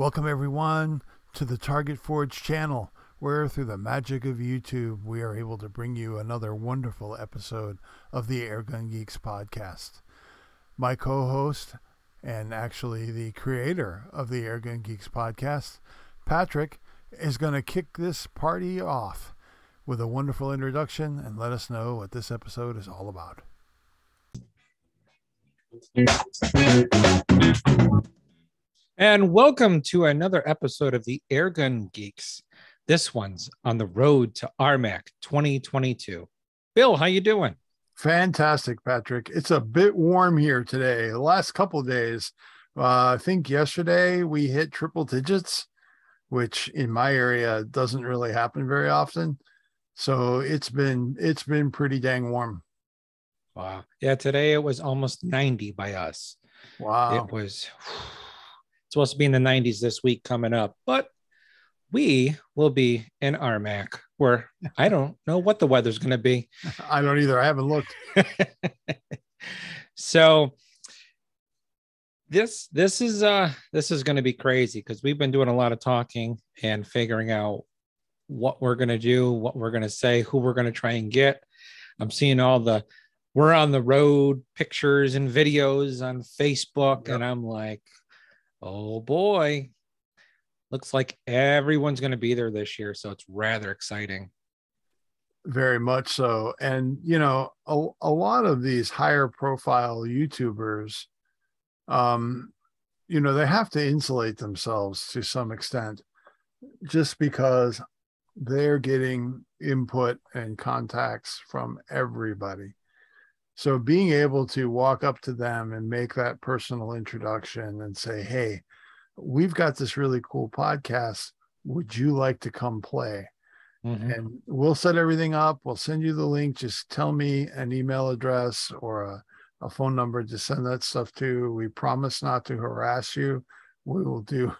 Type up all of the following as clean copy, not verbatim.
Welcome everyone to the Target Forge channel, where through the magic of YouTube, we are able to bring you another wonderful episode of the Airgun Geeks Podcast. My co-host, and actually the creator of the Airgun Geeks Podcast, Patrick, is going to kick this party off with a wonderful introduction and let us know what this episode is all about. And welcome to another episode of the Airgun Geeks. This one's on the road to RMAC 2022. Bill, how you doing? Fantastic, Patrick. It's a bit warm here today. The last couple of days, I think yesterday we hit triple digits, which in my area doesn't really happen very often. So it's been pretty dang warm. Wow. Yeah, today it was almost 90 by us. Wow. It was supposed to be in the 90s this week coming up, but we will be in RMAC, where I don't know what the weather's going to be. I don't either. I haven't looked. So this is going to be crazy because we've been doing a lot of talking and figuring out what we're going to do, what we're going to say, who we're going to try and get. I'm seeing all the we're on the road pictures and videos on Facebook. Yep. And I'm like, oh boy, looks like everyone's going to be there this year. So it's rather exciting. Very much so. And, you know, a lot of these higher profile YouTubers, you know, they have to insulate themselves to some extent just because they're getting input and contacts from everybody. So being able to walk up to them and make that personal introduction and say, hey, we've got this really cool podcast. Would you like to come play? Mm-hmm. And we'll set everything up. We'll send you the link. Just tell me an email address or a phone number to send that stuff to. We promise not to harass you. We will do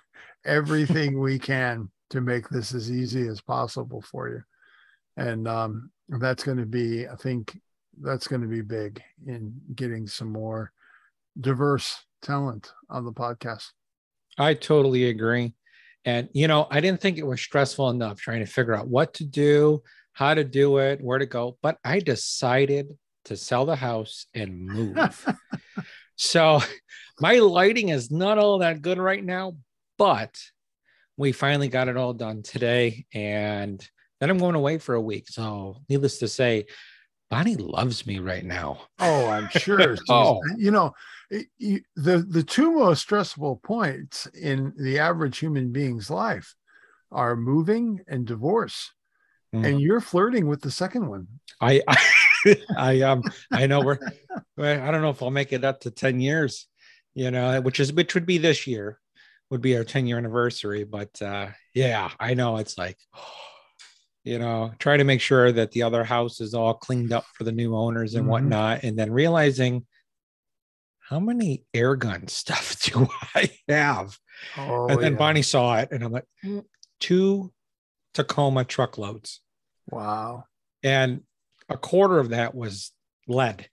everything we can to make this as easy as possible for you. And that's going to be, I think, that's going to be big in getting some more diverse talent on the podcast. I totally agree. And, you know, I didn't think it was stressful enough trying to figure out what to do, how to do it, where to go. But I decided to sell the house and move. So my lighting is not all that good right now, but we finally got it all done today. And then I'm going away for a week. So needless to say, Bonnie loves me right now. Oh, I'm sure. You know, the two most stressful points in the average human being's life are moving and divorce. And you're flirting with the second one. I know I don't know if I'll make it up to 10 years, you know, which would be this year, would be our 10-year anniversary. But yeah, I know it's like, you know, try to make sure that the other house is all cleaned up for the new owners and whatnot. And then realizing how many airgun stuff do I have? Oh, and then Bonnie saw it and I'm like, 2 Tacoma truckloads. Wow. And a quarter of that was lead.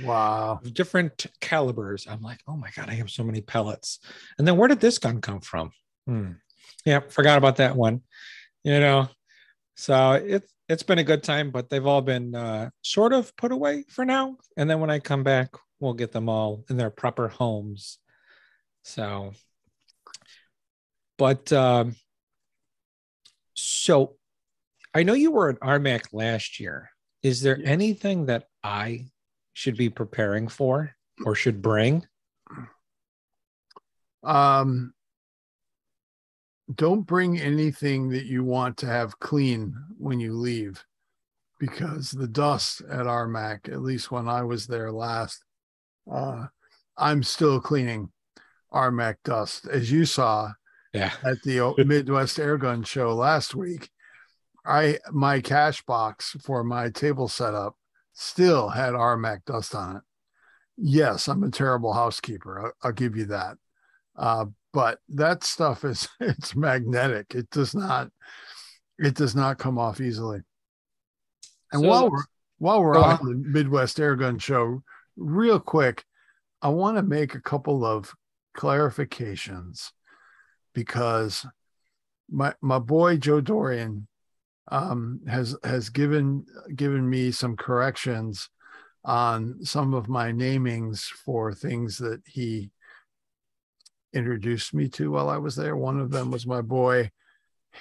Wow. Different calibers. I'm like, oh my God, I have so many pellets. And then where did this gun come from? Yeah, forgot about that one. You know, so it's been a good time, but they've all been sort of put away for now. And then when I come back, we'll get them all in their proper homes. So, but so I know you were at RMAC last year. Is there anything that I should be preparing for or should bring? Don't bring anything that you want to have clean when you leave, because the dust at RMAC, at least when I was there last, I'm still cleaning RMAC dust. As you saw at the Midwest Airgun show last week, my cash box for my table setup still had RMAC dust on it. Yes, I'm a terrible housekeeper. I'll give you that. But that stuff it's magnetic. It does not come off easily. And so while we're on the Midwest Airgun show, real quick, I want to make a couple of clarifications. because my boy Joe Dorian has given me some corrections on some of my namings for things that he introduced me to while I was there. One of them was my boy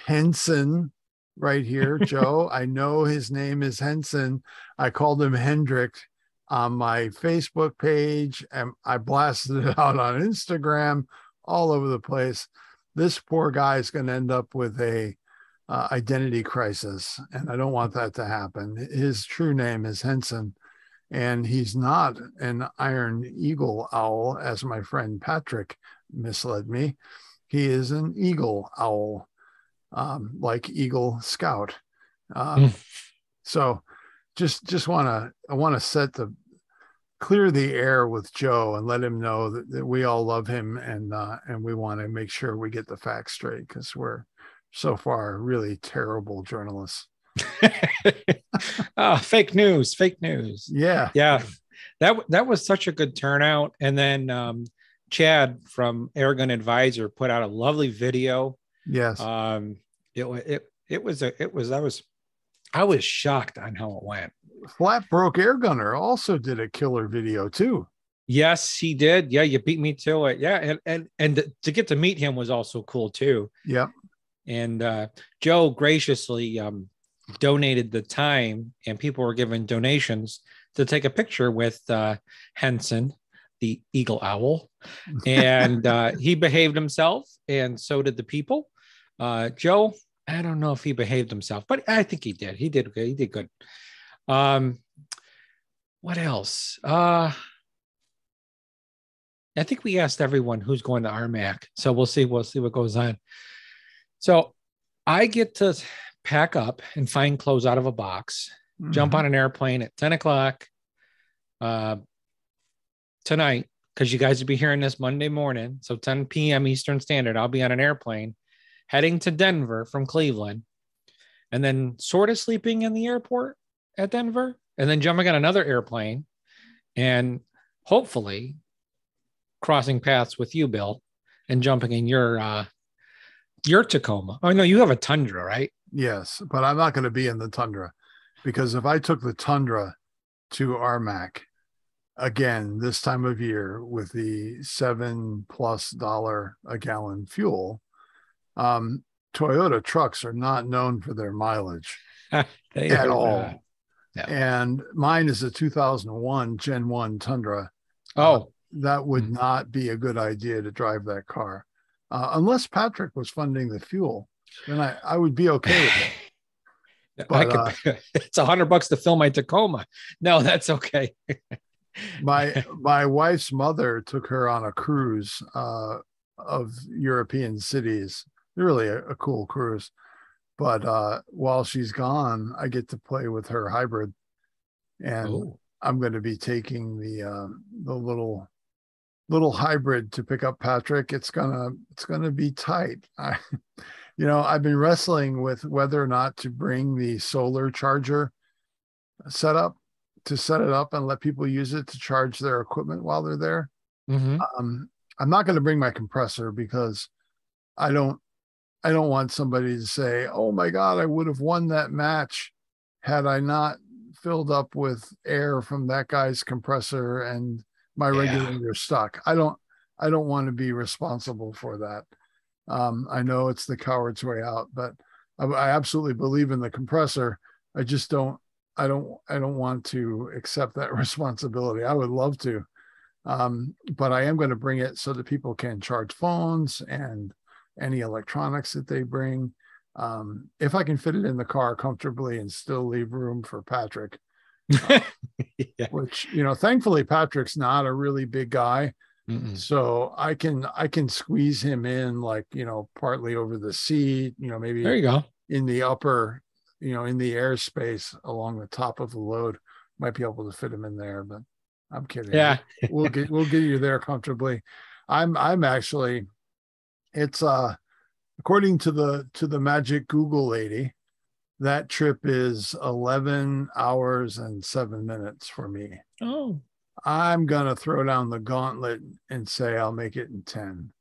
Henson right here, Joe. I know his name is Henson. I called him Hendrick on my Facebook page, and I blasted it out on Instagram, all over the place. This poor guy is going to end up with a identity crisis, and I don't want that to happen. His true name is Henson, and he's not an iron eagle owl, as my friend Patrick misled me. He is an eagle owl, like Eagle Scout. So just want to clear the air with Joe and let him know that we all love him, and we want to make sure we get the facts straight, because we're so far really terrible journalists. Oh, fake news. Yeah. That was such a good turnout. And then Chad from Airgun Advisor put out a lovely video. Yes. I was shocked on how it went. Flat Broke Air Gunner also did a killer video too. Yes, he did. Yeah, you beat me to it. Yeah, and to get to meet him was also cool too. Yep. And Joe graciously donated the time, and people were giving donations to take a picture with Henson, the eagle owl, and he behaved himself, and so did the people. Joe, I don't know if he behaved himself, but I think he did. He did good. He did good. What else? I think we asked everyone who's going to RMAC, so we'll see what goes on. So I get to pack up and find clothes out of a box, jump on an airplane at 10 o'clock tonight, because you guys will be hearing this Monday morning. So 10 p.m. Eastern Standard, I'll be on an airplane heading to Denver from Cleveland, and then sort of sleeping in the airport at Denver, and then jumping on another airplane and hopefully crossing paths with you, Bill, and jumping in your Tacoma. Oh, no, you have a Tundra, right? Yes, but I'm not going to be in the Tundra, because if I took the Tundra to RMAC again this time of year with the $7+ a gallon fuel, Toyota trucks are not known for their mileage at all. Yeah. And mine is a 2001 Gen 1 Tundra. That would not be a good idea to drive that car. Unless Patrick was funding the fuel, then I would be okay with it. But, it's $100 to fill my Tacoma. No, that's okay. my wife's mother took her on a cruise of European cities. Really a cool cruise. But while she's gone, I get to play with her hybrid, and I'm going to be taking the little hybrid to pick up Patrick. It's gonna be tight. I've been wrestling with whether or not to bring the solar charger set it up and let people use it to charge their equipment while they're there. I'm not going to bring my compressor, because I don't want somebody to say, "Oh my God, I would have won that match had I not filled up with air from that guy's compressor and my regulator stuck." I don't want to be responsible for that. I know it's the coward's way out, but I absolutely believe in the compressor. I just don't want to accept that responsibility. I would love to, but I am going to bring it so that people can charge phones and any electronics that they bring. If I can fit it in the car comfortably and still leave room for Patrick, which, thankfully Patrick's not a really big guy. So I can squeeze him in, like, partly over the seat, maybe there you go in the upper, in the airspace along the top of the load, might be able to fit him in there, but I'm kidding. Yeah. We'll get you there comfortably. I'm actually, it's according to the magic Google lady, that trip is 11 hours and 7 minutes for me. Oh, I'm going to throw down the gauntlet and say I'll make it in 10.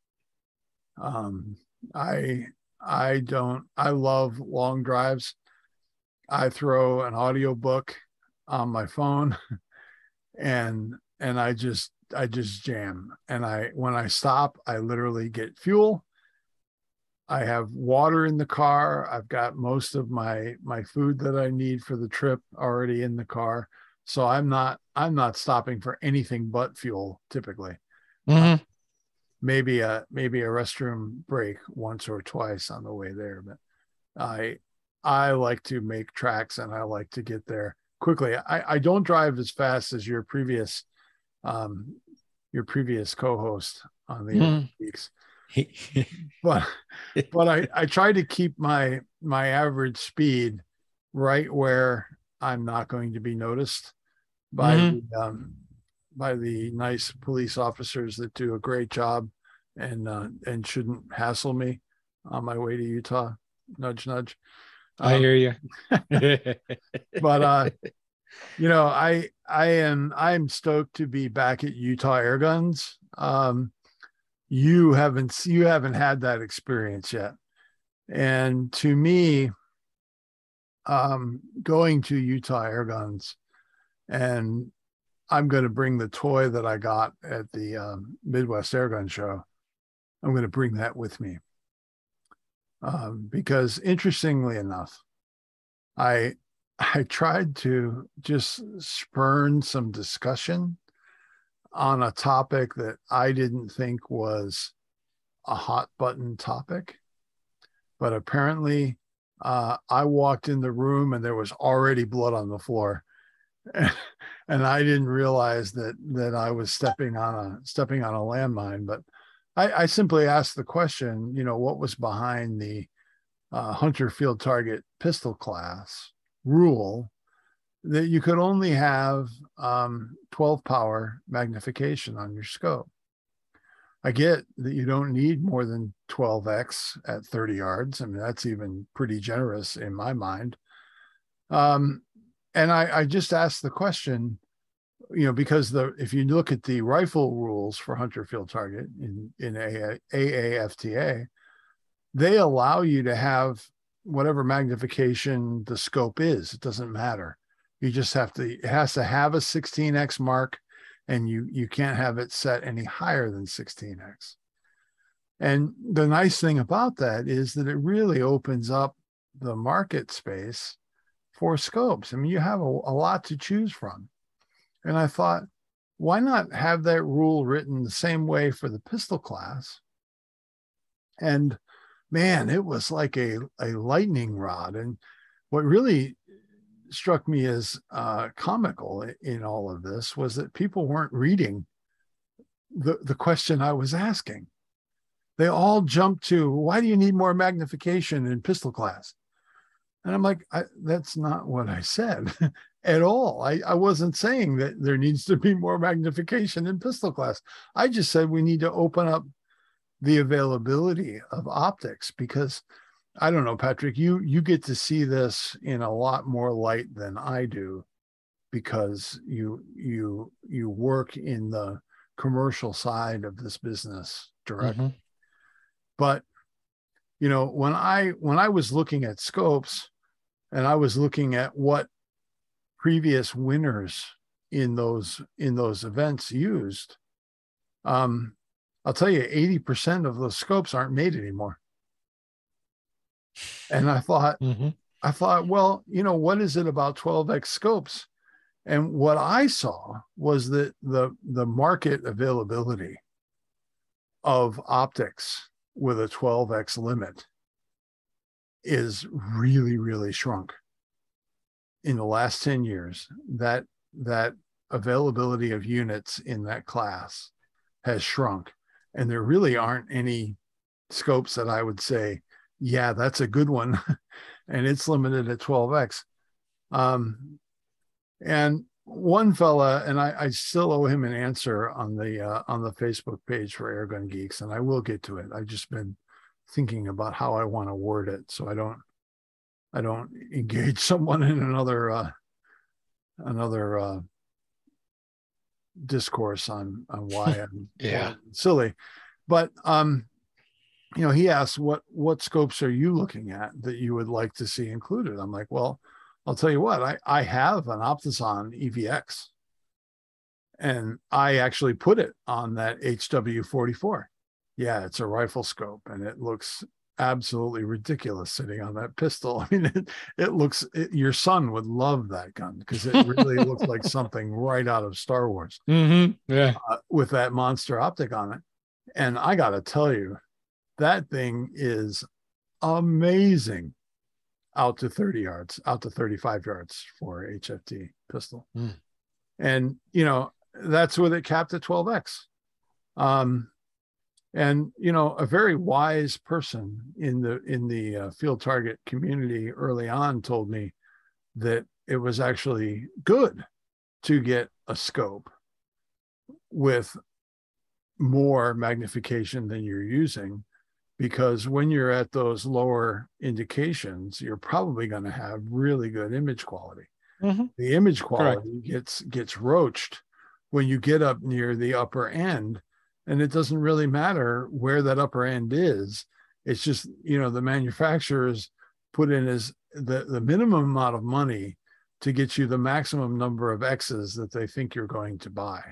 I love long drives. I throw an audiobook on my phone and I just jam. And when I stop, I literally get fuel. I have water in the car. I've got most of my food that I need for the trip already in the car. So I'm not stopping for anything but fuel typically. Mm-hmm. Maybe a restroom break once or twice on the way there, but I like to make tracks and I like to get there quickly. I don't drive as fast as your previous co-host on the Airgun Geeks, but I try to keep my average speed right where I'm not going to be noticed by by the nice police officers that do a great job and shouldn't hassle me on my way to Utah. Nudge, nudge. I hear you. But I'm stoked to be back at Utah Air Guns. You haven't had that experience yet, and to me, going to Utah Air Guns, and I'm going to bring the toy that I got at the Midwest Airgun Show. I'm going to bring that with me because, interestingly enough, I tried to just spurn some discussion on a topic that I didn't think was a hot button topic, but apparently I walked in the room and there was already blood on the floor. And I didn't realize that I was stepping on a landmine. But I simply asked the question, what was behind the hunter field target pistol class rule that you could only have 12 power magnification on your scope. I get that you don't need more than 12x at 30 yards. I mean, that's even pretty generous in my mind. And I just asked the question, because if you look at the rifle rules for hunter field target in AAFTA, they allow you to have whatever magnification the scope is. It doesn't matter. You just it has to have a 16x mark, and you can't have it set any higher than 16x. And the nice thing about that is that it really opens up the market space for scopes. I mean, you have a lot to choose from. And I thought, why not have that rule written the same way for the pistol class? And man, it was like a lightning rod. And what really struck me as comical in all of this was that people weren't reading the question I was asking. They all jumped to, why do you need more magnification in pistol class? And I'm like, that's not what I said at all. I wasn't saying that there needs to be more magnification in pistol class. I just said we need to open up the availability of optics, because I don't know, Patrick, you get to see this in a lot more light than I do, because you work in the commercial side of this business directly. Mm-hmm. But when I was looking at scopes, and I was looking at what previous winners in those events used, I'll tell you, 80% of those scopes aren't made anymore. And I thought, well, what is it about 12x scopes? And what I saw was that the market availability of optics with a 12x limit is really, really shrunk in the last 10 years. That availability of units in that class has shrunk, and there really aren't any scopes that I would say, yeah, that's a good one, and it's limited at 12x. And one fella, and I still owe him an answer on the Facebook page for Airgun Geeks, and I will get to it. I've just been thinking about how I want to word it, so I don't engage someone in another discourse on why I'm silly. But he asked, what scopes are you looking at that you would like to see included? I'm like, well, I'll tell you what, I have an Optison EVX, and I actually put it on that HW44. Yeah, it's a rifle scope, and it looks absolutely ridiculous sitting on that pistol. I mean, your son would love that gun because it really looks like something right out of Star Wars. Yeah. With that monster optic on it. And I got to tell you, that thing is amazing out to 30 yards, out to 35 yards for HFT pistol. And, that's with it capped at 12X. And, a very wise person in the field target community early on told me that it was actually good to get a scope with more magnification than you're using, because when you're at those lower indications, you're probably going to have really good image quality. The image quality gets roached when you get up near the upper end, and it doesn't really matter where that upper end is. It's just, the manufacturers put in as the minimum amount of money to get you the maximum number of X's that they think you're going to buy.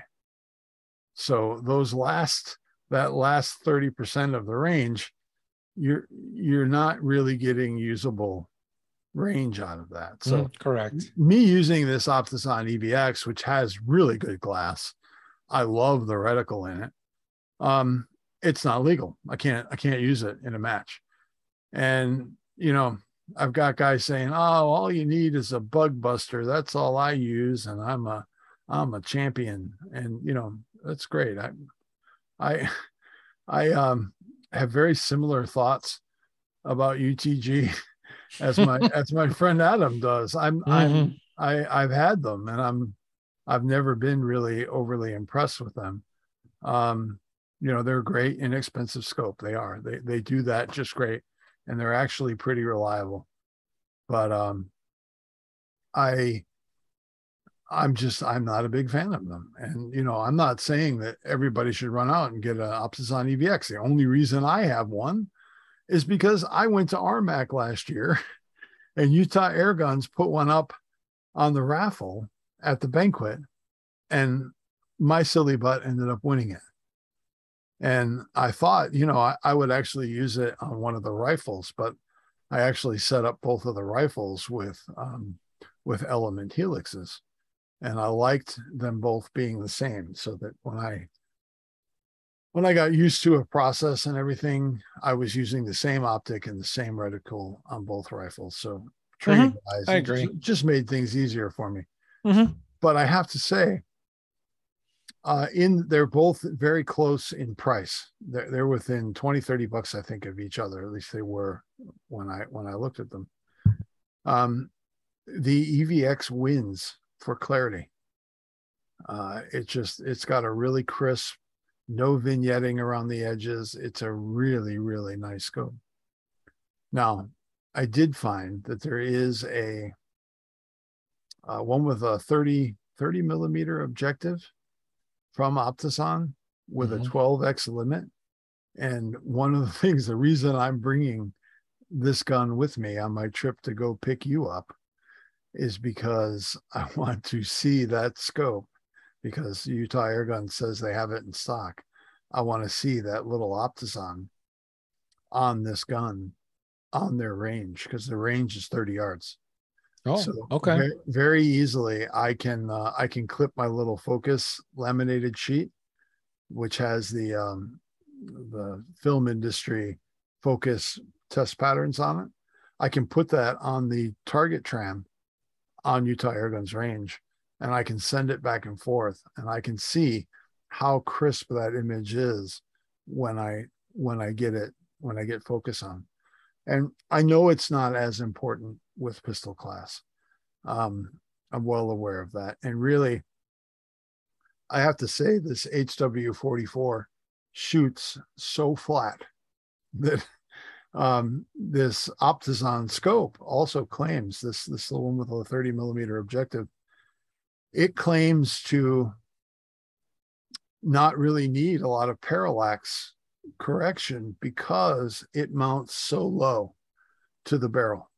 So that last 30% of the range, you're not really getting usable range out of that. So correct. Me using this Optison EVX, which has really good glass, I love the reticle in it. It's not legal. I can't use it in a match. And, I've got guys saying, oh, all you need is a bug buster. That's all I use. And I'm a champion. And, that's great. I have very similar thoughts about UTG as my friend Adam does. I've had them, and I've never been really overly impressed with them. They're a great, inexpensive scope. They are. They do that just great, and they're actually pretty reliable. But I'm not a big fan of them. And, I'm not saying that everybody should run out and get an Optison EVX. The only reason I have one is because I went to RMAC last year and Utah Airguns put one up on the raffle at the banquet, and my silly butt ended up winning it. And I thought, I would actually use it on one of the rifles, but I actually set up both of the rifles with element helixes. And I liked them both being the same, so that when I got used to a process and everything, I was using the same optic and the same reticle on both rifles. So training wise, I agree. Just made things easier for me. But I have to say, they're both very close in price. They're within $20-$30, I think, of each other. At least they were when I looked at them. The EVX wins for clarity. It's got a really crisp, no vignetting around the edges. It's a really, really nice scope. Now, I did find that there is a one with a 30 millimeter objective from Optison with a 12X limit. And one of the things, the reason I'm bringing this gun with me on my trip to go pick you up is because I want to see that scope, because Utah Airgun says they have it in stock. I want to see that little Optison on this gun on their range, because the range is 30 yards. Oh, so okay. Very, very easily I can clip my little focus laminated sheet, which has the film industry focus test patterns on it. I can put that on the target tram on Utah Airgun's range, and I can send it back and forth, and I can see how crisp that image is when I get focus on. And I know it's not as important with pistol class. I'm well aware of that. And really, I have to say, this HW44 shoots so flat that this Optison scope also claims, this little one with a 30 millimeter objective, it claims to not really need a lot of parallax correction because it mounts so low to the barrel.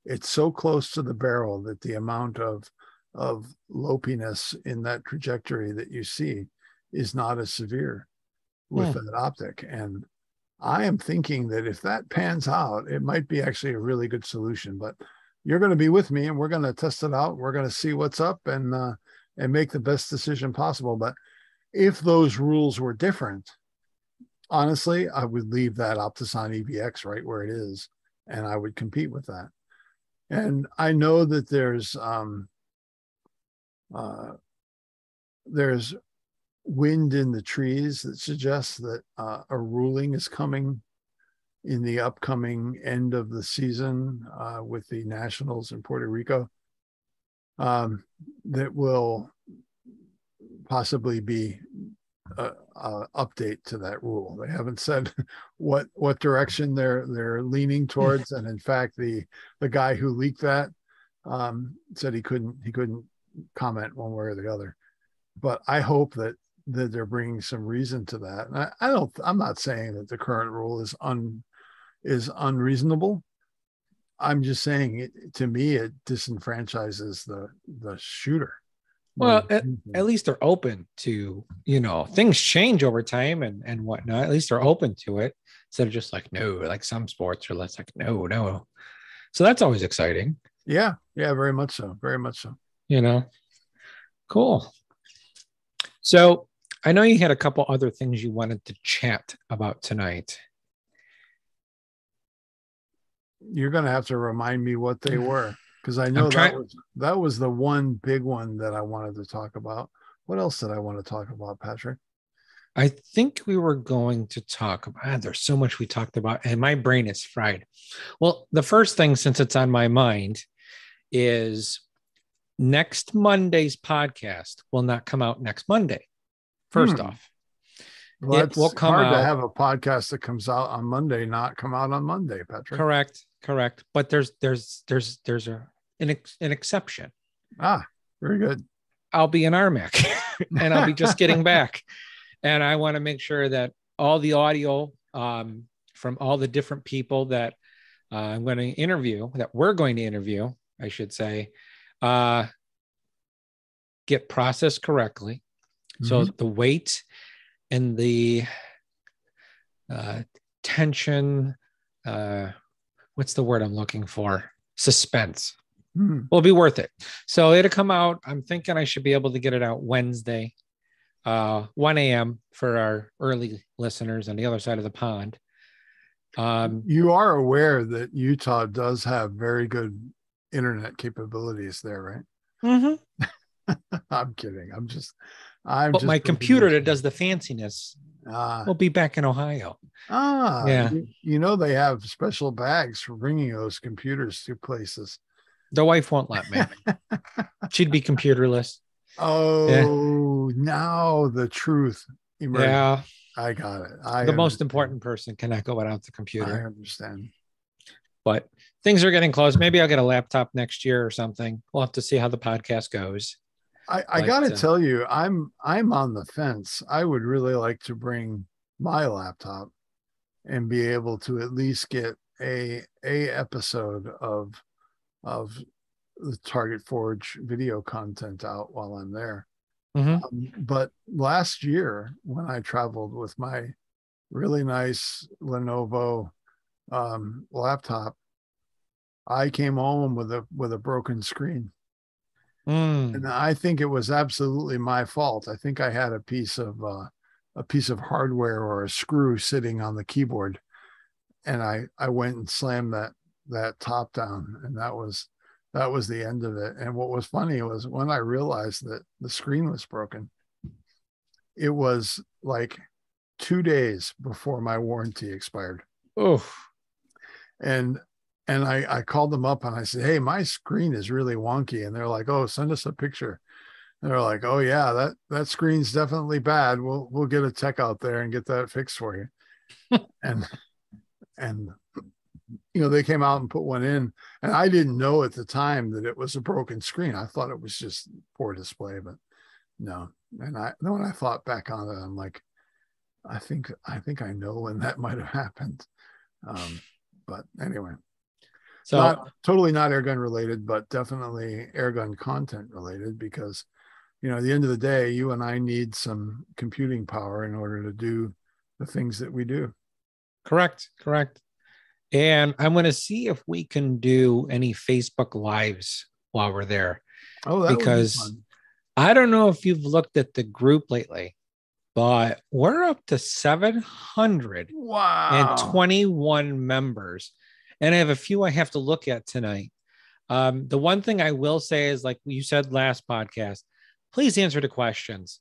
It's so close to the barrel that the amount of lopiness in that trajectory that you see is not as severe with that optic. And I am thinking that if that pans out, it might be actually a really good solution. But you're going to be with me, and we're going to test it out. We're going to see what's up and make the best decision possible. But if those rules were different, honestly, I would leave that Optison EVX right where it is, and I would compete with that. And I know that there's wind in the trees that suggests that a ruling is coming in the upcoming end of the season with the Nationals in Puerto Rico that will possibly be a update to that rule. They haven't said what direction they're leaning towards, and in fact, the guy who leaked that said he couldn't comment one way or the other. But I hope that they're bringing some reason to that. And I'm not saying that the current rule is unreasonable. I'm just saying to me it disenfranchises the shooter. Well, at least they're open to, things change over time and whatnot. At least they're open to it instead of just like, no, like some sports are less like, no. So that's always exciting. Yeah, very much so. Very much so. Cool. So I know you had a couple other things you wanted to chat about tonight. You're going to have to remind me what they were, because I know that was the one big one that I wanted to talk about. What else did I want to talk about, Patrick? I think we were going to talk about, there's so much we talked about and my brain is fried. Well, the first thing, since it's on my mind, is next Monday's podcast will not come out next Monday. First off, well, it will come hard out. To have a podcast that comes out on Monday not come out on Monday, Patrick. Correct. But there's an exception. Very good. I'll be in RMAC and I'll be just getting back, and I want to make sure that all the audio from all the different people that we're going to interview, I should say, get processed correctly. So the weight and the tension, what's the word I'm looking for? Suspense will be worth it. So it'll come out. I'm thinking I should be able to get it out Wednesday, 1 a.m. for our early listeners on the other side of the pond. You are aware that Utah does have very good internet capabilities there, right? Mm-hmm. I'm kidding. But my computer that does the fanciness will be back in Ohio. Yeah. They have special bags for bringing those computers to places. The wife won't let me. She'd be computerless. Oh, yeah. Now the truth emerges. Yeah. I got it. The most important person cannot go without the computer. I understand. But things are getting close. Maybe I'll get a laptop next year or something. We'll have to see how the podcast goes. I got to tell you, I'm on the fence. I would really like to bring my laptop and be able to at least get a episode of the Target Forge video content out while I'm there. But last year, when I traveled with my really nice Lenovo laptop, I came home with a broken screen. And I think it was absolutely my fault. I think I had a piece of hardware or a screw sitting on the keyboard, and I went and slammed that top down, and that was the end of it. And what was funny was when I realized that the screen was broken, it was like 2 days before my warranty expired. Oh, and I called them up and I said, hey, my screen is really wonky. And they're like, oh, send us a picture. And they're like, oh yeah, that screen's definitely bad. We'll get a tech out there and get that fixed for you. and they came out and put one in, and I didn't know at the time that it was a broken screen. I thought it was just poor display, but no. And when I thought back on it, I'm like, I know when that might have happened. But anyway, So totally not airgun related, but definitely airgun content related, because at the end of the day, you and I need some computing power in order to do the things that we do. correct. And I'm going to see if we can do any Facebook Lives while we're there, Oh, that would be because fun. I don't know if you've looked at the group lately, but we're up to 721 Wow. members. And I have a few I have to look at tonight. The one thing I will say is, like you said last podcast, please answer the questions.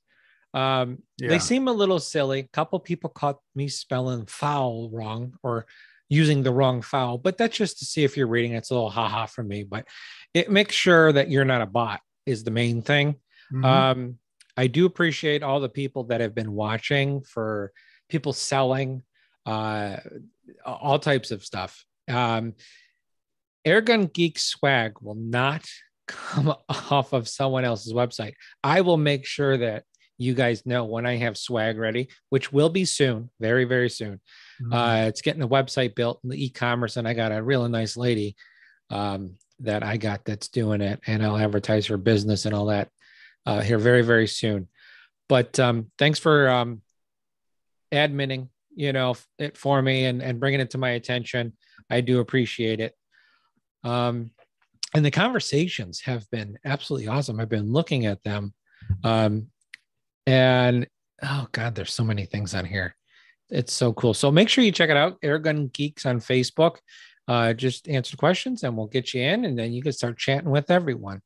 They Yeah. seem a little silly. A couple people caught me spelling foul wrong or using the wrong foul, but that's just to see if you're reading. It's a little haha from me, but it makes sure that you're not a bot is the main thing. Mm-hmm. I do appreciate all the people that have been watching, for people selling all types of stuff. Airgun Geeks swag will not come off of someone else's website. I will make sure that you guys know when I have swag ready, which will be soon, very, very soon. Mm-hmm. It's getting a website built in the e-commerce, and I got a really nice lady that I got that's doing it, and I'll advertise her business and all that here very, very soon. But thanks for adminning, it for me and bringing it to my attention. I do appreciate it. And the conversations have been absolutely awesome. I've been looking at them. And oh God, there's so many things on here. It's so cool. So make sure you check it out. Airgun Geeks on Facebook. Just answer questions and we'll get you in, and then you can start chatting with everyone.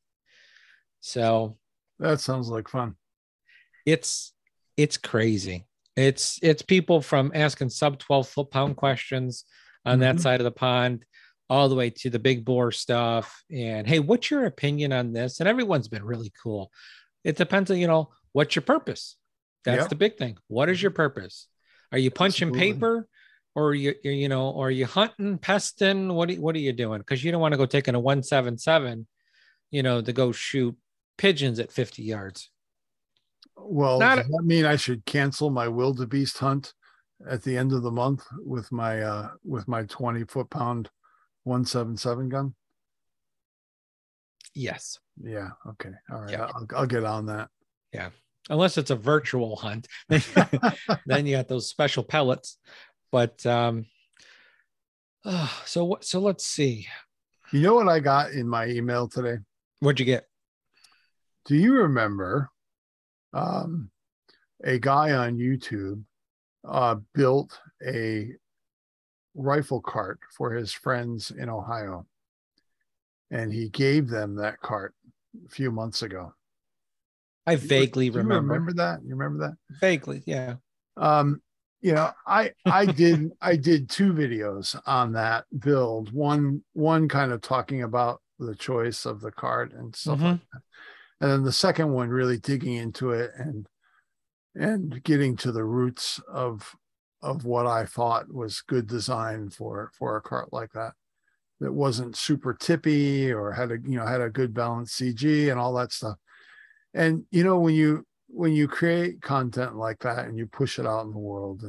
So That sounds like fun. it's crazy. It's people from asking sub 12 foot-pound questions on that Mm-hmm. side of the pond, all the way to the big bore stuff. And hey, what's your opinion on this? And everyone's been really cool. It depends on, what's your purpose? That's Yeah, the big thing. What is your purpose? Are you punching absolutely. paper, or or are you hunting, pesting? What are you doing? Because you don't want to go taking a 177, to go shoot pigeons at 50 yards. Well, Not does that mean I should cancel my wildebeest hunt at the end of the month with my 20 foot-pound 177 gun? Yes. Yeah. Okay. All right. Yeah. I'll get on that. Yeah. Unless it's a virtual hunt, then you got those special pellets. But so let's see. You know what I got in my email today? What'd you get? Do you remember um, a guy on YouTube built a rifle cart for his friends in Ohio, and he gave them that cart a few months ago? I vaguely Do you remember. remember that? You remember that? Vaguely, yeah. I did two videos on that build. One kind of talking about the choice of the cart and stuff like that, and then the second one really digging into it and getting to the roots of what I thought was good design for a cart like that wasn't super tippy or had a good balanced CG and all that stuff. And when you create content like that and you push it out in the world,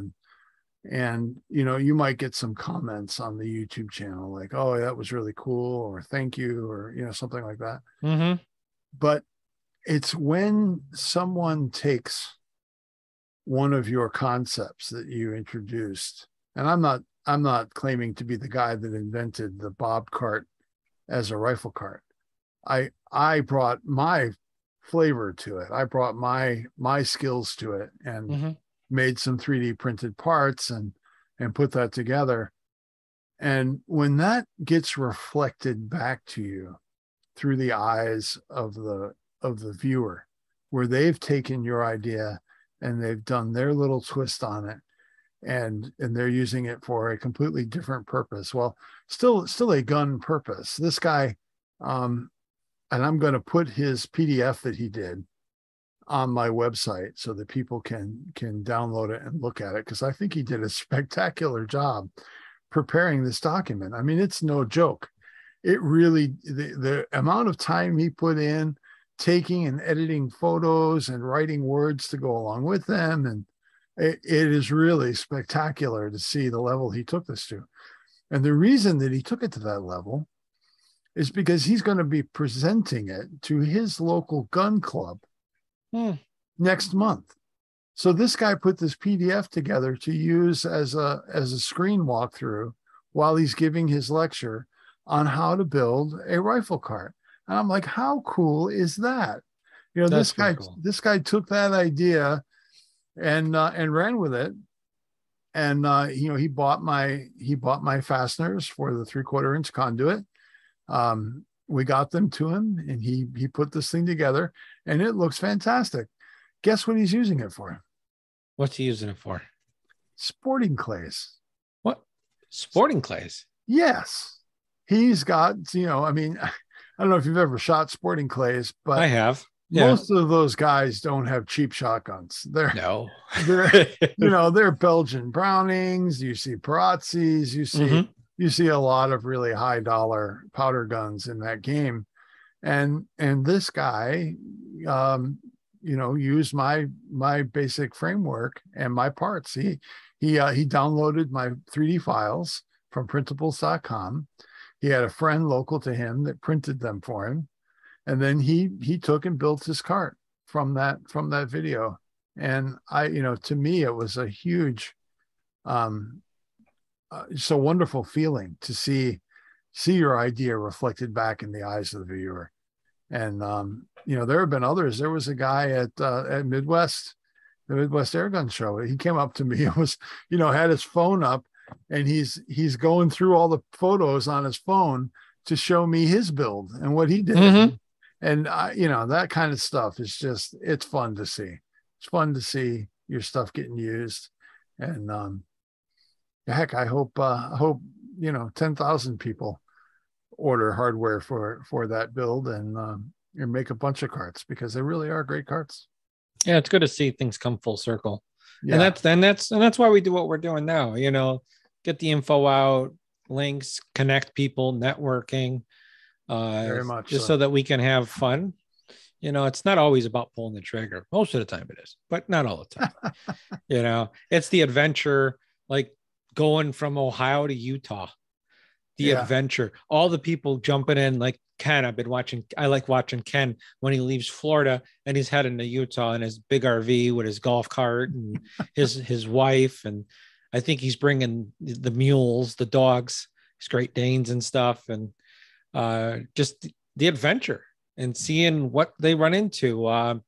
and you might get some comments on the YouTube channel like, oh, that was really cool, or thank you, or something like that. Mm-hmm. But it's when someone takes one of your concepts that you introduced, and I'm not claiming to be the guy that invented the bob cart as a rifle cart. I brought my flavor to it. I brought my skills to it and made some 3D printed parts and put that together. And when that gets reflected back to you through the eyes of the viewer, where they've taken your idea and they've done their little twist on it, and they're using it for a completely different purpose. Well, still a gun purpose. This guy, and I'm going to put his PDF that he did on my website so that people can download it and look at it, because I think he did a spectacular job preparing this document. I mean, it's no joke. It really, the amount of time he put in taking and editing photos and writing words to go along with them, It is really spectacular to see the level he took this to. And the reason that he took it to that level is because he's going to be presenting it to his local gun club next month. So this guy put this PDF together to use as a screen walkthrough while he's giving his lecture on how to build a rifle cart. And I'm like, how cool is that? You know, That's cool. This guy took that idea and ran with it. And you know, he bought my fasteners for the 3/4 inch conduit. We got them to him, and he put this thing together, and it looks fantastic. Guess what he's using it for? What's he using it for? Sporting clays. What? Sporting clays? Yes. He's got, you know, I mean, I don't know if you've ever shot sporting clays, but I have. Yeah. Most of those guys don't have cheap shotguns. They're you know, they're Belgian Brownings. You see Parazzis. You see a lot of really high dollar powder guns in that game. And this guy, you know, used my basic framework and my parts. He downloaded my 3D files from printables.com. He had a friend local to him that printed them for him. And then he took and built his cart from that video. And you know, to me, it was a huge, it's a wonderful feeling to see your idea reflected back in the eyes of the viewer. And you know, there have been others. There was a guy at the Midwest Airgun show. He came up to me and was, you know, had his phone up, and he's going through all the photos on his phone to show me his build and what he did. And you know, that kind of stuff is just, it's fun to see. It's fun to see your stuff getting used. And heck, I hope you know, 10,000 people order hardware for that build and make a bunch of carts, because they really are great carts. Yeah, it's good to see things come full circle. Yeah. And that's why we do what we're doing now. You know, get the info out, links, connect people, networking. Very much just so that we can have fun. You know, it's not always about pulling the trigger. Most of the time it is, but not all the time. You know, it's the adventure, like going from Ohio to Utah, the adventure, all the people jumping in, like Ken. I like watching Ken when he leaves Florida and he's heading to Utah in his big RV with his golf cart and his wife. And I think he's bringing the mules, the dogs, his Great Danes and stuff. And just the adventure and seeing what they run into. I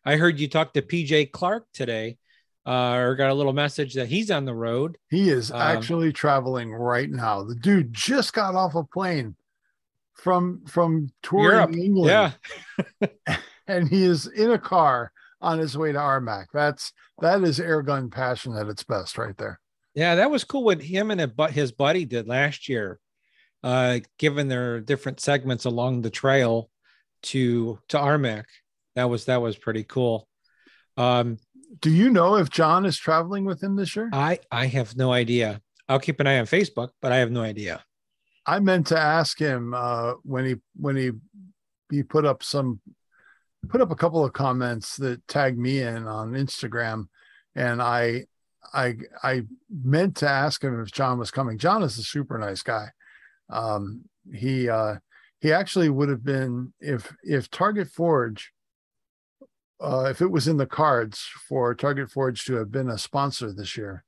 heard you talked to PJ Clark today, or got a little message that he's on the road. He is actually traveling right now. The dude just got off a plane from touring Europe. England. Yeah. And he is in a car on his way to RMAC. That is airgun passion at its best right there. Yeah, that was cool what him and his buddy did last year. Given their different segments along the trail to RMAC. That was pretty cool. Do you know if John is traveling with him this year? I have no idea. I'll keep an eye on Facebook, but I have no idea. I meant to ask him when he put up a couple of comments that tagged me in on Instagram, and I meant to ask him if John was coming. John is a super nice guy. He actually would have been, if Target Forge, if it was in the cards for Target Forge to have been a sponsor this year,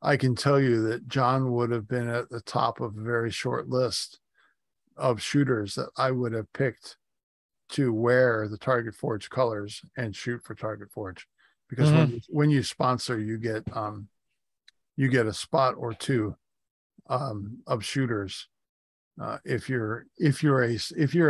I can tell you that John would have been at the top of a very short list of shooters that I would have picked to wear the Target Forge colors and shoot for Target Forge, because when you sponsor, you get a spot or two of shooters. If you're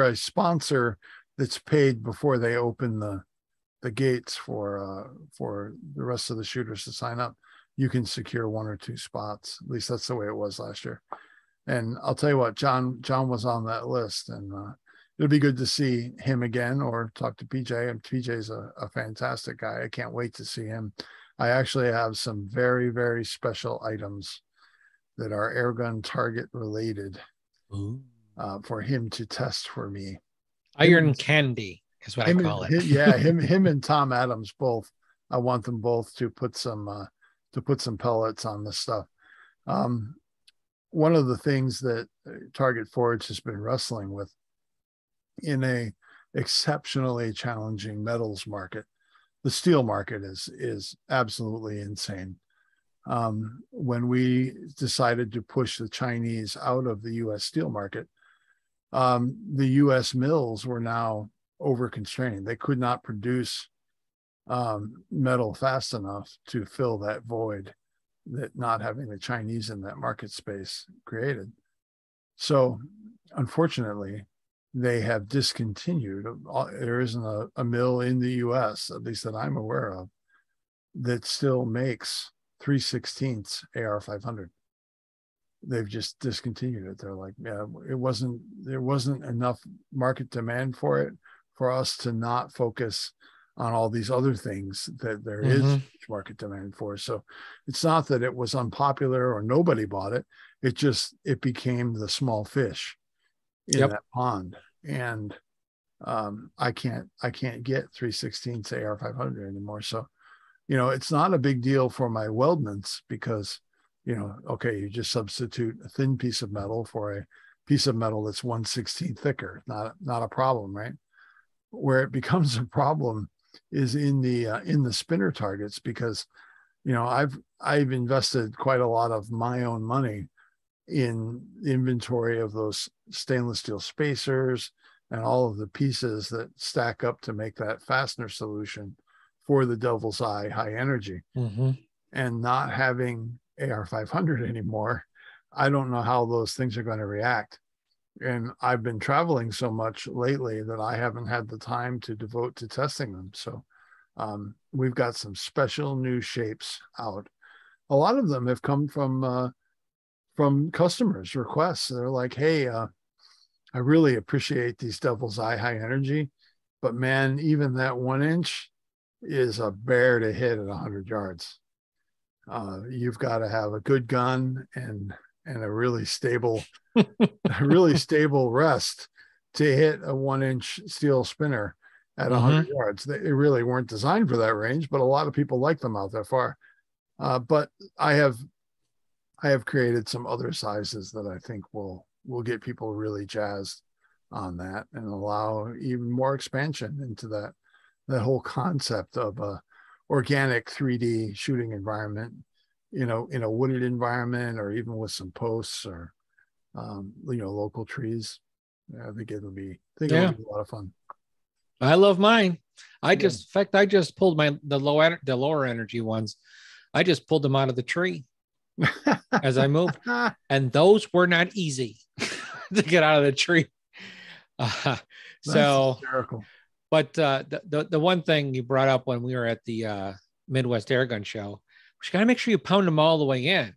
a sponsor that's paid before they open the gates for the rest of the shooters to sign up, you can secure one or two spots. At least that's the way it was last year. And I'll tell you what, John was on that list, and it'll be good to see him again or talk to PJ. And PJ's a fantastic guy. I can't wait to see him. I actually have some very, very special items that are airgun target related for him to test for me. Iron candy is what I call it. Him and Tom Adams both I want them both to put some pellets on this stuff. One of the things that Target Forge has been wrestling with in a exceptionally challenging metals market, the steel market is absolutely insane. When we decided to push the Chinese out of the U.S. steel market, the U.S. mills were now over-constrained. They could not produce metal fast enough to fill that void that not having the Chinese in that market space created. So, unfortunately, they have discontinued. There isn't a mill in the U.S., at least that I'm aware of, that still makes 3/16 AR-500. They've just discontinued it. They're like, yeah, there wasn't enough market demand for it for us to not focus on all these other things that there is market demand for. So it's not that it was unpopular or nobody bought it. It became the small fish in that pond. And I can't get 3/16 AR-500 anymore. So, it's not a big deal for my weldments because, okay, you just substitute a thin piece of metal for a piece of metal that's 1/16 thicker. Not a problem, right? Where it becomes a problem is in the spinner targets, because I've invested quite a lot of my own money in inventory of those stainless steel spacers and all of the pieces that stack up to make that fastener solution for the Devil's Eye high energy. And not having AR-500 anymore, I don't know how those things are going to react. And I've been traveling so much lately that I haven't had the time to devote to testing them. So we've got some special new shapes out. A lot of them have come from customers' requests. They're like, hey, I really appreciate these Devil's Eye high energy, but man, even that 1 inch is a bear to hit at 100 yards. You've got to have a good gun and a really stable rest to hit a 1 inch steel spinner at 100 yards. They really weren't designed for that range, but a lot of people like them out that far. But I have created some other sizes that I think will get people really jazzed on that and allow even more expansion into that whole concept of a organic 3D shooting environment, in a wooded environment, or even with some posts or local trees. I think it'll be a lot of fun. I love mine. I just pulled the lower energy ones. I just pulled them out of the tree as I moved, and those were not easy to get out of the tree. So hysterical. But the one thing you brought up when we were at the Midwest Airgun show, you got to make sure you pound them all the way in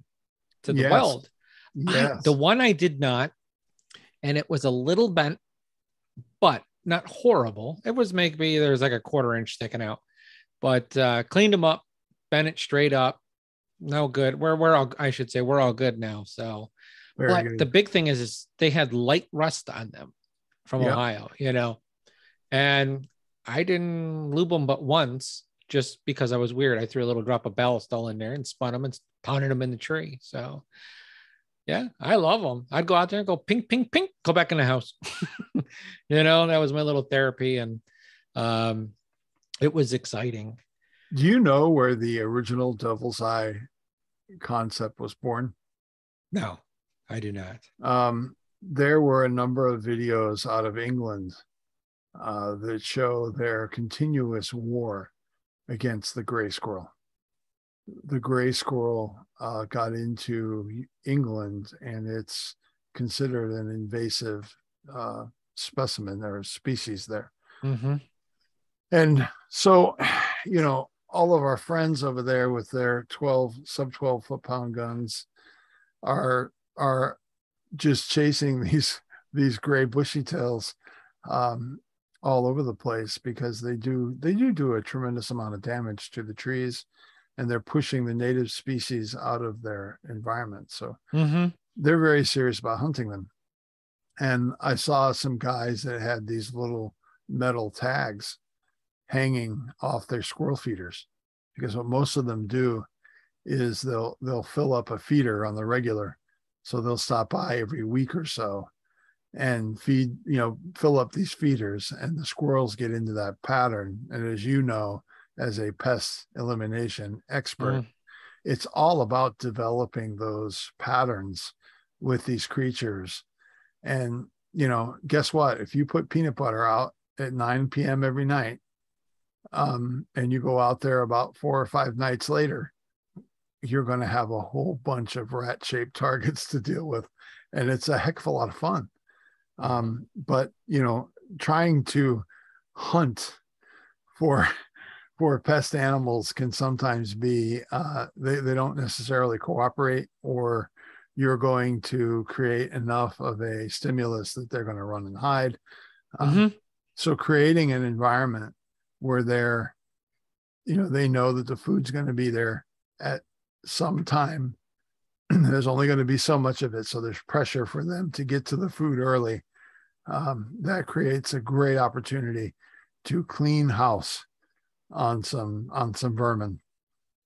to the weld. Yes. The one I did not, and it was a little bent, but not horrible. It was maybe there's like a 1/4 inch sticking out, but cleaned them up, bent it straight up. No good. We're all good now. So, but the big thing is they had light rust on them from Ohio, and I didn't lube them but once, just because I was weird. I threw a little drop of ballast in there and spun them and pounded them in the tree. So yeah, I love them. I'd go out there and go pink, pink, pink, go back in the house. That was my little therapy. And it was exciting. Do you know where the original Devil's Eye concept was born? No, I do not. There were a number of videos out of England that show their continuous war against the gray squirrel. The gray squirrel got into England, and it's considered an invasive specimen or species there. And so, all of our friends over there with their sub 12 foot-pound guns are just chasing these gray bushy tails all over the place, because they do a tremendous amount of damage to the trees, and they're pushing the native species out of their environment. So they're very serious about hunting them. And I saw some guys that had these little metal tags hanging off their squirrel feeders. because what most of them do is they'll fill up a feeder on the regular. So they'll stop by every week or so and feed, fill up these feeders, and the squirrels get into that pattern. And as you know, as a pest elimination expert, it's all about developing those patterns with these creatures. And, guess what? If you put peanut butter out at 9 p.m. every night, and you go out there about 4 or 5 nights later, you're going to have a whole bunch of rat-shaped targets to deal with. And it's a heck of a lot of fun. But, trying to hunt for pest animals can sometimes be, they don't necessarily cooperate, or you're going to create enough of a stimulus that they're going to run and hide. So creating an environment where they're, they know that the food's going to be there at some time. There's only going to be so much of it. So there's pressure for them to get to the food early. That creates a great opportunity to clean house on some vermin.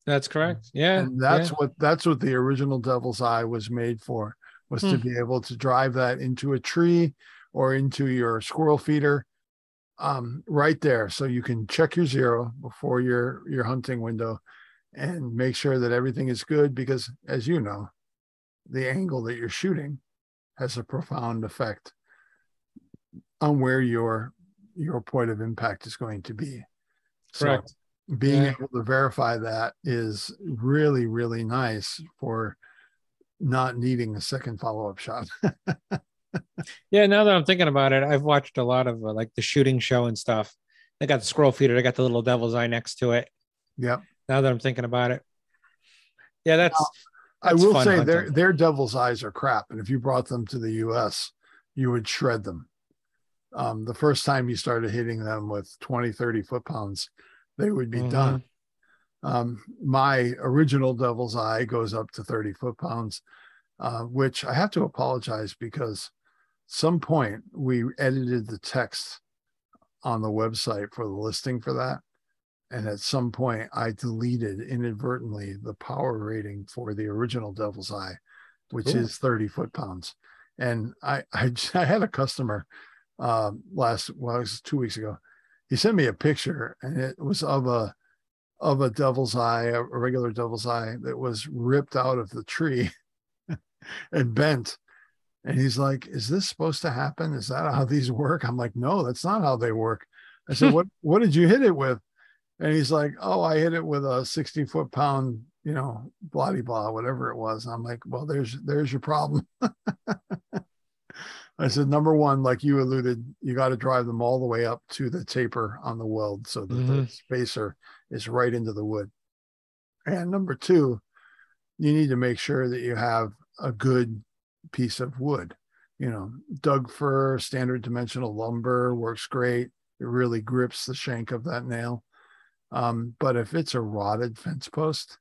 That's correct. Yeah. And that's what the original Devil's Eye was made for, was to be able to drive that into a tree or into your squirrel feeder, right there. So you can check your zero before your hunting window and make sure that everything is good, because as you know, the angle that you're shooting has a profound effect on where your point of impact is going to be. Correct. So being able to verify that is really, really nice for not needing a second follow-up shot. Yeah, now that I'm thinking about it, I've watched a lot of like the shooting show and stuff. They got the squirrel feeder, they got the little Devil's Eye next to it. Yep. Now that I'm thinking about it. Yeah, that's I will say hunting. their Devil's Eyes are crap. And if you brought them to the US, you would shred them. The first time you started hitting them with 20, 30 foot-pounds, they would be done. My original Devil's Eye goes up to 30 foot-pounds, which I have to apologize, because some point we edited the text on the website for the listing for that. And at some point I deleted inadvertently the power rating for the original Devil's Eye, which is 30 foot-pounds. And I had a customer it was 2 weeks ago. He sent me a picture, and it was of a Devil's Eye, a regular Devil's Eye, that was ripped out of the tree and bent. And he's like, "Is this supposed to happen? Is that how these work?" I'm like, "No, that's not how they work." I said, what did you hit it with? And he's like, "Oh, I hit it with a 60 foot-pound, blah, blah, whatever it was." And I'm like, "Well, there's your problem." I said, number one, like you alluded, you got to drive them all the way up to the taper on the weld so that the spacer is right into the wood. And number two, you need to make sure that you have a good piece of wood. Doug fir, standard dimensional lumber works great. It really grips the shank of that nail. But if it's a rotted fence post,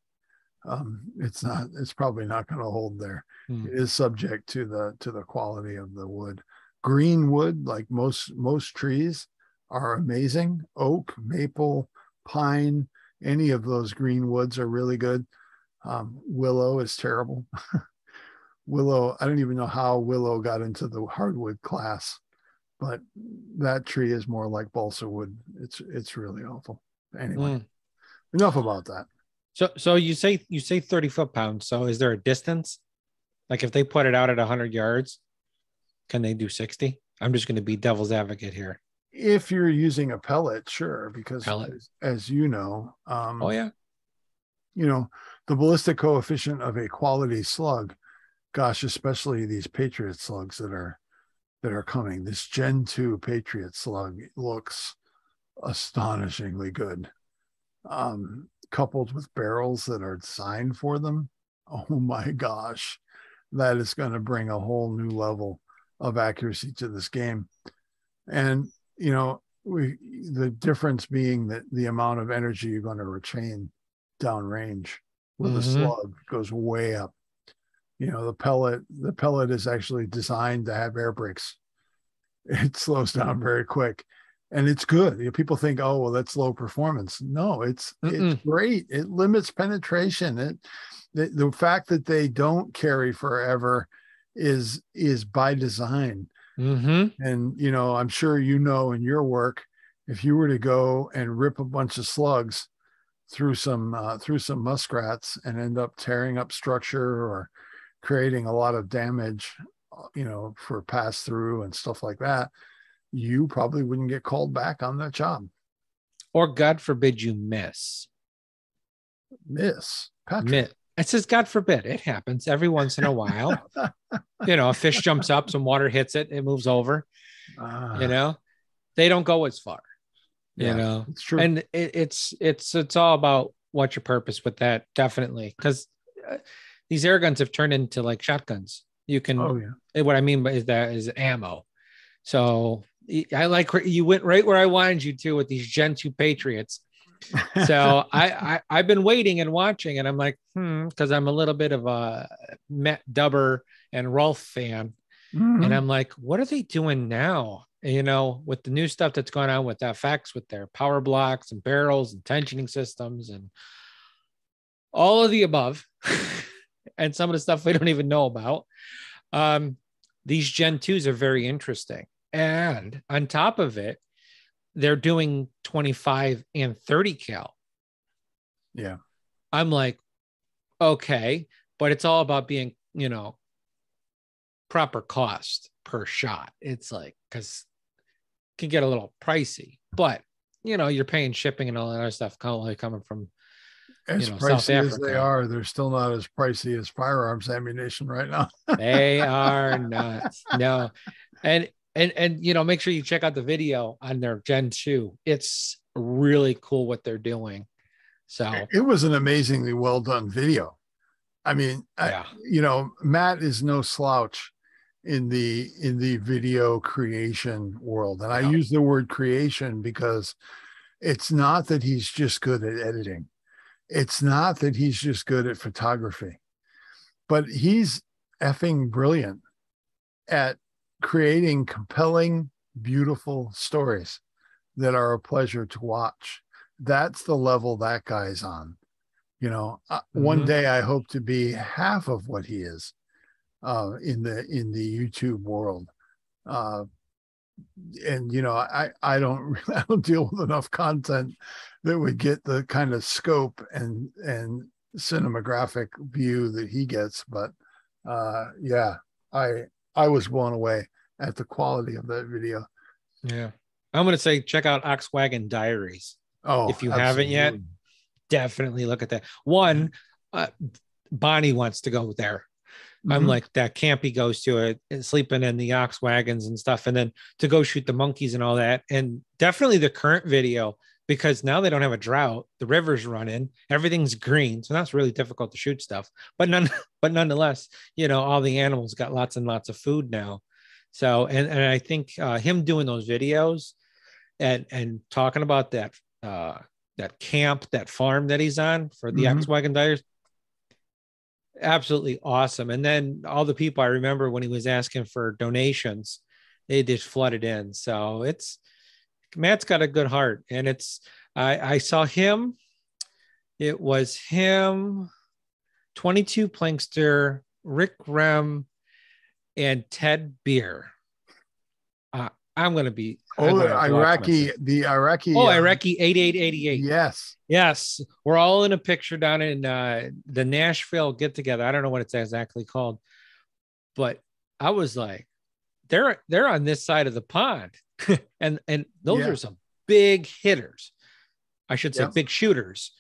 it's probably not going to hold there. It is subject to the quality of the wood. Green wood, like most trees, are amazing. Oak, maple, pine, any of those green woods are really good. Willow is terrible. Willow, I don't even know how willow got into the hardwood class, but that tree is more like balsa wood. It's really awful. Anyway, enough about that. So you say 30 foot-pounds. So is there a distance? Like if they put it out at 100 yards, can they do 60? I'm just going to be devil's advocate here. If you're using a pellet, sure, because as you know, the ballistic coefficient of a quality slug, gosh, especially these Patriot slugs that are coming. This Gen 2 Patriot slug looks astonishingly good. Coupled with barrels that are designed for them, oh my gosh, that is going to bring a whole new level of accuracy to this game. And the difference being that the amount of energy you're going to retain downrange with a slug goes way up. The pellet is actually designed to have air brakes. It slows down very quick. and it's good. People think, oh, well, that's low performance. No, it's great. It limits penetration. The fact that they don't carry forever is by design. Mm-hmm. And I'm sure in your work, if you were to go and rip a bunch of slugs through some muskrats and end up tearing up structure or creating a lot of damage, for pass through and stuff like that, you probably wouldn't get called back on that job. Or God forbid you miss. Patrick. It says God forbid. It happens every once in a while. A fish jumps up, some water hits it, it moves over. They don't go as far. It's true. And it's all about what's your purpose with that, definitely, because these air guns have turned into like shotguns. You can what I mean by that is ammo. So I like you went right where I wanted you to with these Gen 2 Patriots. So I've been waiting and watching, and I'm like, because I'm a little bit of a Matt Dubber and Rolf fan. And I'm like, what are they doing now? With the new stuff that's going on with FX, with their power blocks and barrels and tensioning systems and all of the above, and some of the stuff we don't even know about. These Gen 2s are very interesting. And on top of it, they're doing 25 and 30 cal. Yeah. I'm like, okay, but it's all about being, proper cost per shot. It's like, because it can get a little pricey, but you're paying shipping and all that other stuff coming from as South pricey Africa. as they are, they're still not as pricey as firearms ammunition right now. They are not. No. And make sure you check out the video on their Gen 2. It's really cool what they're doing. So it was an amazingly well done video. I mean, Matt is no slouch in the video creation world. And I use the word creation because it's not that he's just good at editing. It's not that he's just good at photography, but he's effing brilliant at creating compelling, beautiful stories that are a pleasure to watch. That's the level that guy's on. One day I hope to be half of what he is in the YouTube world. And I don't deal with enough content that would get the kind of scope and cinematographic view that he gets. But I was blown away at the quality of that video. Yeah. I'm going to say, check out Oxwagon Diaries. Oh, if you haven't yet, definitely look at that. One, Bonnie wants to go there. I'm like, that camp he goes to it, sleeping in the ox wagons and stuff, and then to go shoot the monkeys and all that. And definitely the current video, because now they don't have a drought. The river's running, everything's green, so that's really difficult to shoot stuff. But nonetheless, all the animals got lots and lots of food now. So, and I think him doing those videos and talking about that camp, that farm that he's on for the Oxwagon Diaries, absolutely awesome. And then all the people, I remember when he was asking for donations, they just flooded in. So Matt's got a good heart. And I saw him, it was him, 22 Plankster, Rick Rem, and Ted Beer. I'm going to be. Iraqi. Oh, Iraqi 8888. Yes. We're all in a picture down in the Nashville get together. I don't know what it's exactly called, but I was like, they're on this side of the pond, and those are some big hitters. I should say big shooters,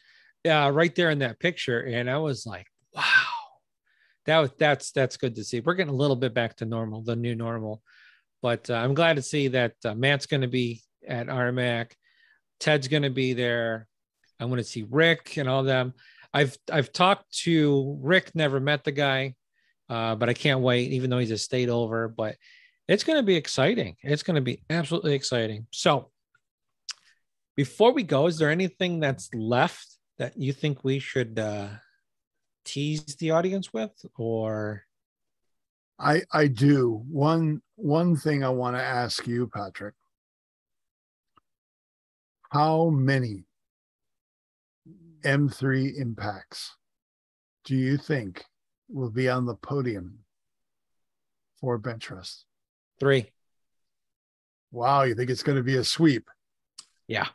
right there in that picture. And I was like, wow, that's good to see. We're getting a little bit back to normal, the new normal. But I'm glad to see that Matt's going to be at RMAC. Ted's going to be there. I'm going to see Rick and all them. I've talked to Rick, never met the guy, but I can't wait, even though he's a state over. But it's going to be exciting. It's going to be absolutely exciting. So before we go, is there anything that's left that you think we should tease the audience with, or? I do. One thing I want to ask you, Patrick. How many M3 impacts do you think will be on the podium for bench rest? 3. Wow, you think it's going to be a sweep? Yeah.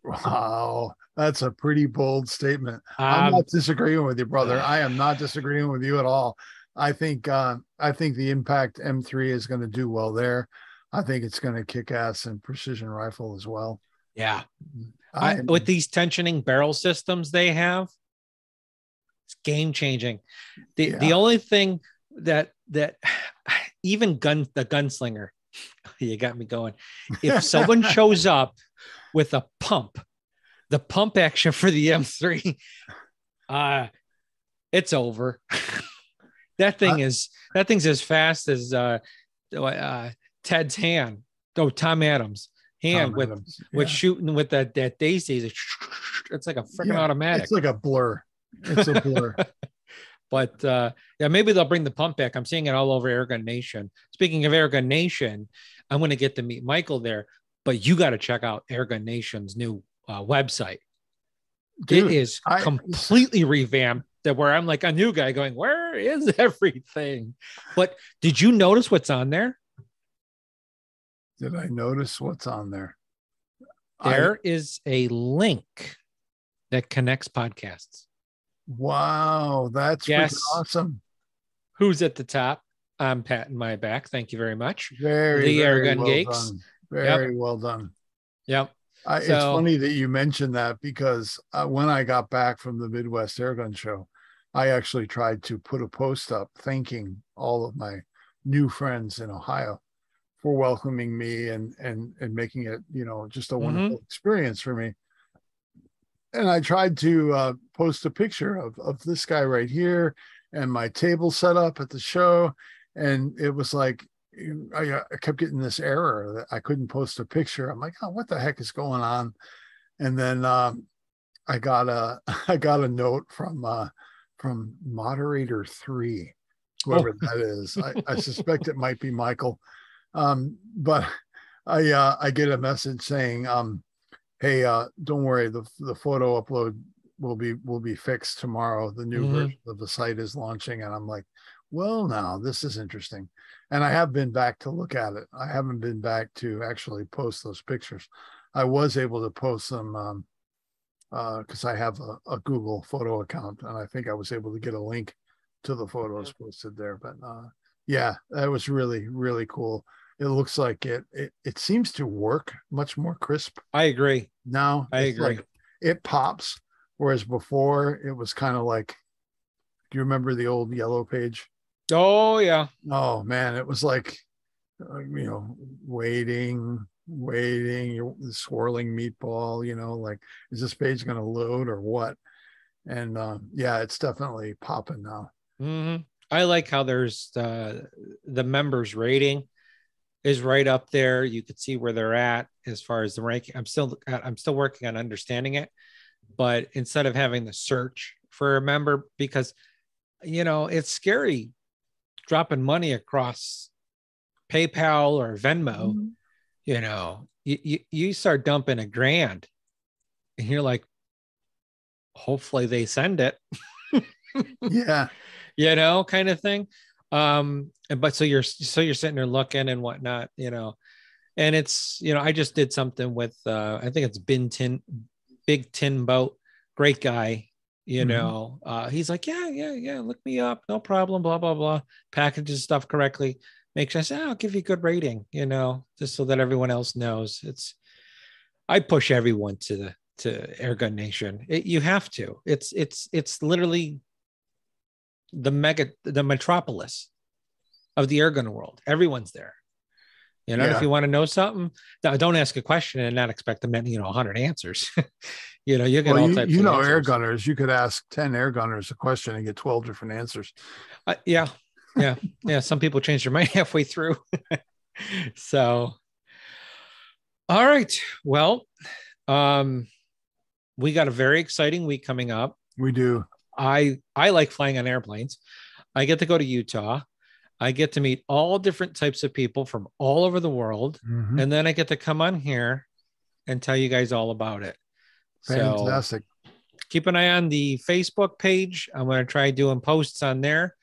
Wow, that's a pretty bold statement. I'm not disagreeing with you, brother. I am not disagreeing with you at all. I think the Impact M3 is going to do well there. I think it's going to kick ass in precision rifle as well. Yeah. With these tensioning barrel systems they have, it's game changing. The only thing that even the gunslinger, you got me going. If someone shows up with a pump, the pump action for the M3, it's over. That thing's as fast as Ted's hand. Oh, Tom Adams' hand with shooting with that daisy. It's like a freaking automatic. It's like a blur. It's a blur. But maybe they'll bring the pump back. I'm seeing it all over Airgun Nation. Speaking of Airgun Nation, I'm going to get to meet Michael there, but you got to check out Airgun Nation's new website. Dude, it is completely revamped, that where I'm like a new guy going, where is everything? But did you notice what's on there? Did I notice what's on there? There is a link that connects podcasts. Wow, that's awesome. Who's at the top? I'm patting my back. Thank you very much. Very Airgun well Geeks. Done. Very well done. Yep. It's funny that you mentioned that, because when I got back from the Midwest Airgun Show, I actually tried to put a post up thanking all of my new friends in Ohio for welcoming me and making it, just a wonderful experience for me. And I tried to post a picture of this guy right here and my table set up at the show. And it was like, I kept getting this error that I couldn't post a picture. I'm like, oh, what the heck is going on? And then I got a note from moderator 3, whoever that is. I suspect it might be Michael. But I get a message saying, hey, don't worry, the photo upload will be fixed tomorrow. The new version of the site is launching. And I'm like, well, now this is interesting. And I have been back to look at it. I haven't been back to actually post those pictures. I was able to post them because I have a Google photo account, and I think I was able to get a link to the photos posted there. But yeah, that was really, really cool. It looks like it seems to work much more crisp. I agree. Now I agree. Like it pops, whereas before it was kind of like, do you remember the old yellow page? Oh yeah. Oh man, it was like, waiting, the swirling meatball, like, is this page going to load or what? And yeah, it's definitely popping now. I like how there's the members rating is right up there. You could see where they're at as far as the ranking. I'm still working on understanding it, but instead of having the search for a member, because it's scary dropping money across PayPal or Venmo. You start dumping $1,000 and you're like, hopefully they send it. Yeah. Kind of thing. But so you're sitting there looking and whatnot, and it's, I just did something with, I think it's Big Tin Boat, great guy. He's like, yeah, look me up, no problem, blah, blah, blah, packages stuff correctly. Make sure I say, I'll give you a good rating, just so that everyone else knows. I push everyone to Airgun Nation. You have to. It's literally the metropolis of the airgun world. Everyone's there. If you want to know something, don't ask a question and not expect them 100 ansers. You get all types of answers. Air gunners, you could ask 10 air gunners a question and get 12 different answers. Yeah. Some people change their mind halfway through. So, all right. Well, we got a very exciting week coming up. We do. I like flying on airplanes. I get to go to Utah. I get to meet all different types of people from all over the world. And then I get to come on here and tell you guys all about it. Fantastic. So keep an eye on the Facebook page. I'm going to try doing posts on there.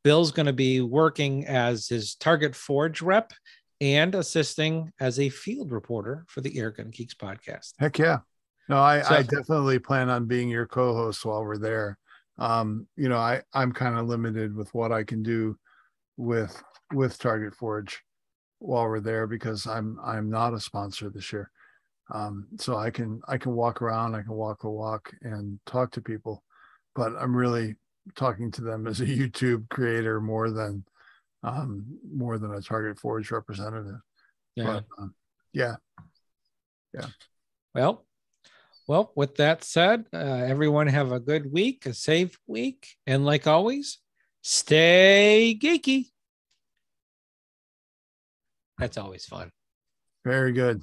Bill's going to be working as his Target Forge rep and assisting as a field reporter for the Airgun Geeks podcast. Heck yeah. No, I definitely plan on being your co-host while we're there. I'm kind of limited with what I can do with Target Forge while we're there because I'm not a sponsor this year. So I can walk around, I can walk a walk and talk to people, but I'm really talking to them as a YouTube creator more than a Target Forge representative. Yeah. But, yeah. Well, with that said, everyone have a good week, a safe week. And like always, stay geeky. That's always fun. Very good.